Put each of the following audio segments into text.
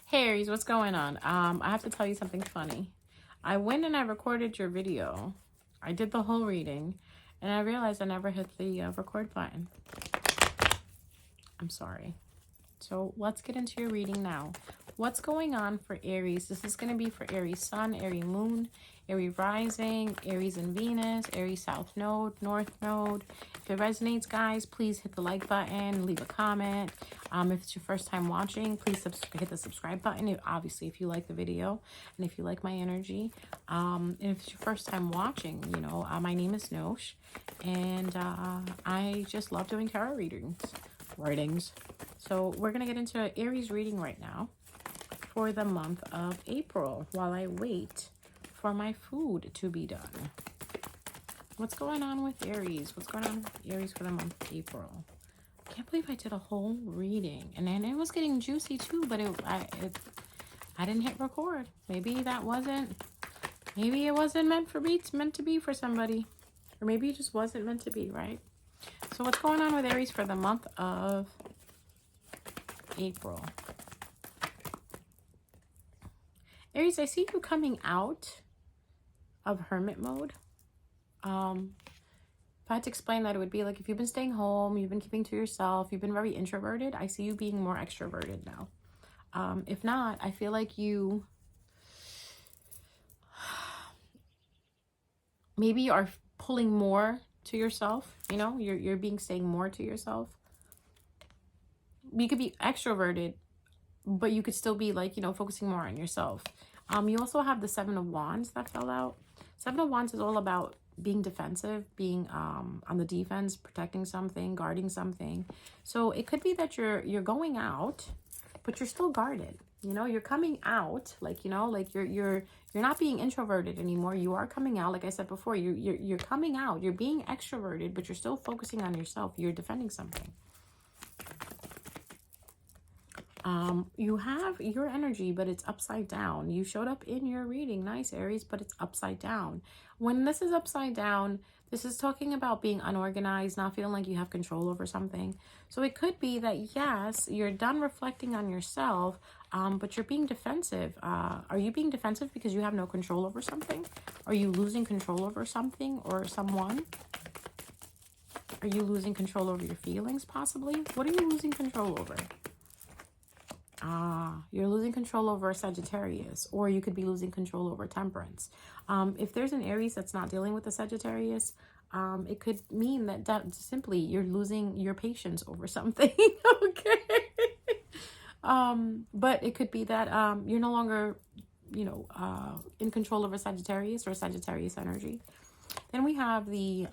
Hey Aries, what's going on? I have to tell you something funny. I went and I recorded your video. I did the whole reading, and I realized I never hit the record button. I'm sorry. So let's get into your reading now. What's going on for Aries? This is going to be for Aries Sun, Aries Moon, Aries Rising, Aries and Venus, Aries South Node, North Node. If it resonates, guys, please hit the like button, leave a comment. If it's your first time watching, please hit the subscribe button, obviously, if you like the video and if you like my energy. And if it's your first time watching, my name is Nosh, and I just love doing tarot readings. So we're going to get into Aries reading right now for the month of April while I wait for my food to be done. What's going on with Aries? What's going on with Aries for the month of April? I can't believe I did a whole reading, and then it was getting juicy too, but I didn't hit record. Maybe it wasn't meant to be for somebody, or maybe it just wasn't meant to be, right? So what's going on with Aries for the month of April? Aries, I see you coming out of hermit mode. If I had to explain that, it would be like if you've been staying home, you've been keeping to yourself, you've been very introverted. I see you being more extroverted now. If not, I feel like you maybe are pulling more to yourself. You're staying more to yourself. You could be extroverted, but you could still be like, focusing more on yourself. You also have the Seven of Wands that fell out. Seven of Wands is all about being defensive, being on the defense, protecting something, guarding something. So it could be that you're going out, but you're still guarded. You're coming out, like you're not being introverted anymore. You are coming out, like I said before. You're coming out. You're being extroverted, but you're still focusing on yourself. You're defending something. You have your energy, but it's upside down. You showed up in your reading. Nice, Aries, but it's upside down. When this is upside down, this is talking about being unorganized, not feeling like you have control over something. So it could be that, yes, you're done reflecting on yourself, but you're being defensive. Are you being defensive because you have no control over something? Are you losing control over something or someone? Are you losing control over your feelings, possibly? What are you losing control over? You're losing control over Sagittarius, or you could be losing control over Temperance. If there's an Aries that's not dealing with the Sagittarius, it could mean that simply you're losing your patience over something. Okay. But it could be that you're no longer, in control over Sagittarius or Sagittarius energy. Then we have the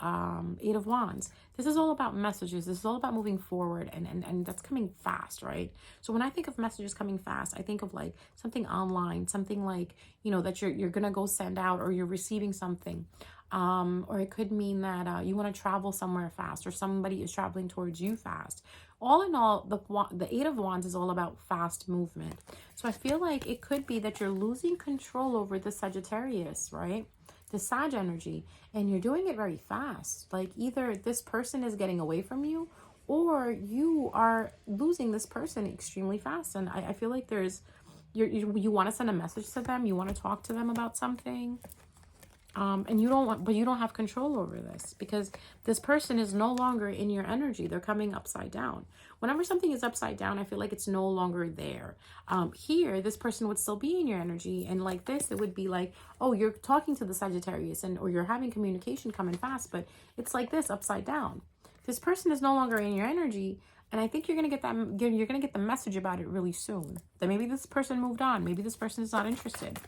Eight of Wands. This is all about messages. This is all about moving forward, and that's coming fast, right? So when I think of messages coming fast, I think of like something online, something like, that you're going to go send out, or you're receiving something. Or it could mean that you want to travel somewhere fast, or somebody is traveling towards you fast. All in all, the Eight of Wands is all about fast movement. So I feel like it could be that you're losing control over the Sagittarius, right? The Sag energy, and you're doing it very fast. Like either this person is getting away from you, or you are losing this person extremely fast. And I feel like you want to send a message to them, you want to talk to them about something, and you don't have control over this, because this person is no longer in your energy. They're coming upside down. Whenever something is upside down, I feel like it's no longer there. Here, this person would still be in your energy, and like this, it would be like, oh, you're talking to the Sagittarius, or you're having communication coming fast, but it's like this upside down. This person is no longer in your energy, and I think you're gonna get the message about it really soon. That maybe this person moved on, maybe this person is not interested.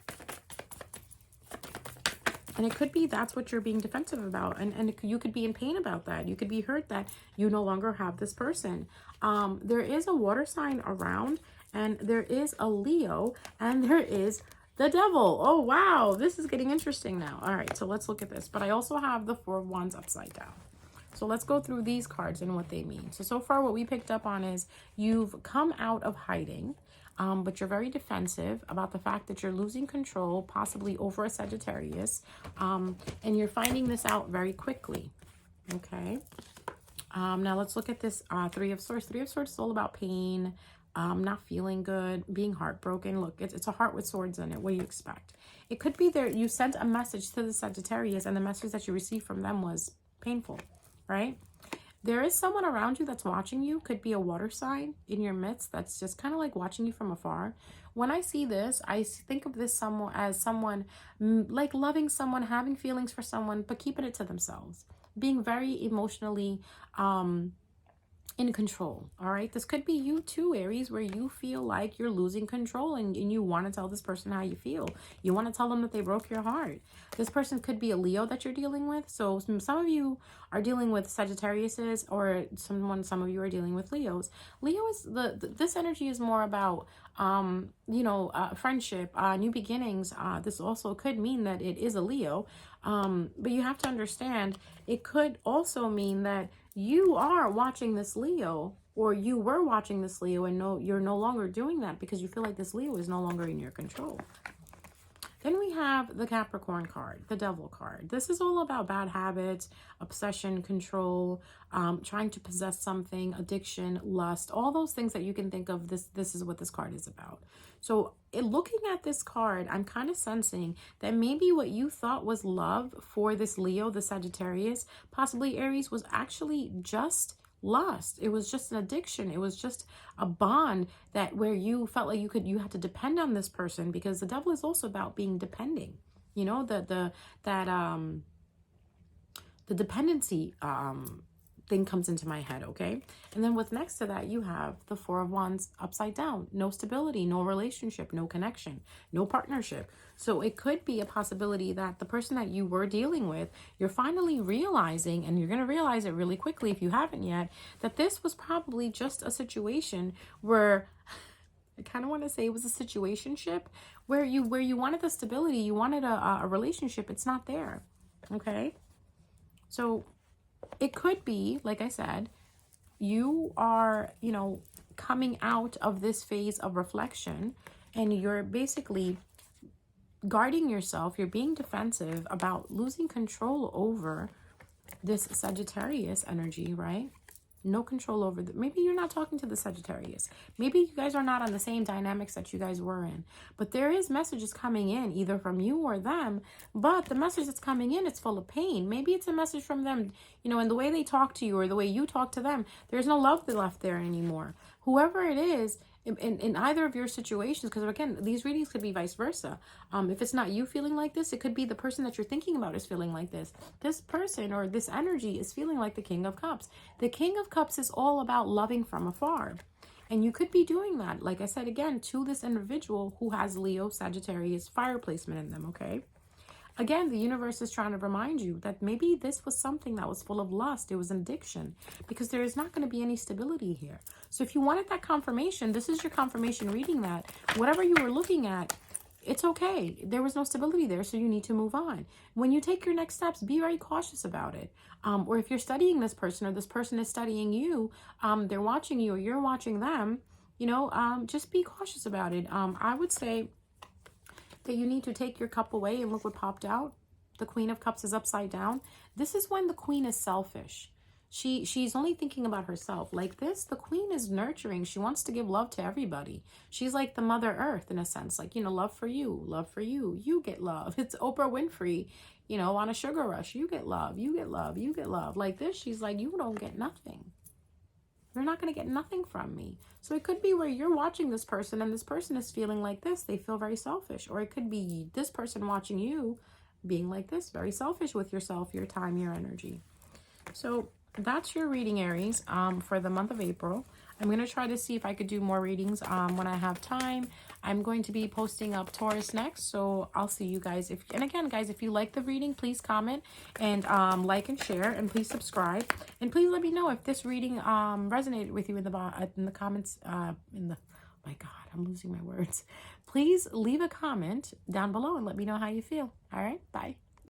And it could be that's what you're being defensive about. And you could be in pain about that. You could be hurt that you no longer have this person. There is a water sign around, and there is a Leo, and there is the devil. Oh, wow. This is getting interesting now. All right, so let's look at this. But I also have the Four of Wands upside down. So let's go through these cards and what they mean. So far what we picked up on is you've come out of hiding. But you're very defensive about the fact that you're losing control, possibly over a Sagittarius, and you're finding this out very quickly, okay? Now let's look at this Three of Swords. Three of Swords is all about pain, not feeling good, being heartbroken. Look, it's a heart with swords in it. What do you expect? It could be there. You sent a message to the Sagittarius, and the message that you received from them was painful, right? There is someone around you that's watching you. Could be a water sign in your midst that's just kind of like watching you from afar. When I see this, I think of this someone as someone like loving someone, having feelings for someone, but keeping it to themselves, being very emotionally in control. All right, this could be you too, Aries, where you feel like you're losing control, and you want to tell this person how you feel. You want to tell them that they broke your heart. This person could be a Leo that you're dealing with. So some of you are dealing with Sagittariuses, or some of you are dealing with Leos. Leo is this energy is more about friendship, new beginnings. This also could mean that it is a Leo, but you have to understand it could also mean that you are watching this Leo, or you were watching this Leo, and you're no longer doing that because you feel like this Leo is no longer in your control. Then we have the Capricorn card, the Devil card. This is all about bad habits, obsession, control, trying to possess something, addiction, lust, all those things that you can think of. This is what this card is about. So looking at this card, I'm kind of sensing that maybe what you thought was love for this Leo, the Sagittarius, possibly Aries, was actually just lust. It was just an addiction. It was just a bond that where you felt like you had to depend on this person, because the Devil is also about being depending. You know, the dependency thing comes into my head, okay? And then with next to that, you have the Four of Wands upside down. No stability, no relationship, no connection, no partnership. So it could be a possibility that the person that you were dealing with, you're finally realizing, and you're going to realize it really quickly if you haven't yet, that this was probably just a situation where I kind of want to say it was a situationship where you wanted the stability, you wanted a relationship. It's not there, okay? So it could be, like I said, you are, coming out of this phase of reflection, and you're basically guarding yourself. You're being defensive about losing control over this Sagittarius energy, right? No control over maybe you're not talking to the Sagittarius. Maybe you guys are not on the same dynamics that you guys were in. But there is messages coming in, either from you or them. But the message that's coming in, it's full of pain. Maybe it's a message from them, and the way they talk to you or the way you talk to them, there's no love left there anymore. Whoever it is, in either of your situations, because again, these readings could be vice versa. If it's not you feeling like this, it could be the person that you're thinking about is feeling like this. This person or this energy is feeling like the King of Cups. The King of Cups is all about loving from afar. And you could be doing that, like I said again, to this individual who has Leo, Sagittarius, fire placement in them, okay? Again, the universe is trying to remind you that maybe this was something that was full of lust. It was an addiction, because there is not going to be any stability here. So if you wanted that confirmation, this is your confirmation reading that whatever you were looking at, it's okay. There was no stability there, so you need to move on. When you take your next steps, be very cautious about it. Or if you're studying this person, or this person is studying you, they're watching you or you're watching them, just be cautious about it. I would say that you need to take your cup away, and look what popped out. The Queen of Cups is upside down. This is when the Queen is selfish. She's only thinking about herself. Like this, the Queen is nurturing. She wants to give love to everybody. She's like the Mother Earth in a sense. Like, love for you, you get love. It's Oprah Winfrey, on a sugar rush. You get love, you get love, you get love. Like this, she's like, you don't get nothing. You're not going to get nothing from me. So it could be where you're watching this person, and this person is feeling like this. They feel very selfish. Or it could be this person watching you being like this, very selfish with yourself, your time, your energy. So that's your reading, Aries, for the month of April. I'm going to try to see if I could do more readings when I have time. I'm going to be posting up Taurus next, so I'll see you guys. And again, guys, if you like the reading, please comment and like and share, and please subscribe. And please let me know if this reading resonated with you in the comments. Oh my God, I'm losing my words. Please leave a comment down below and let me know how you feel. All right, bye.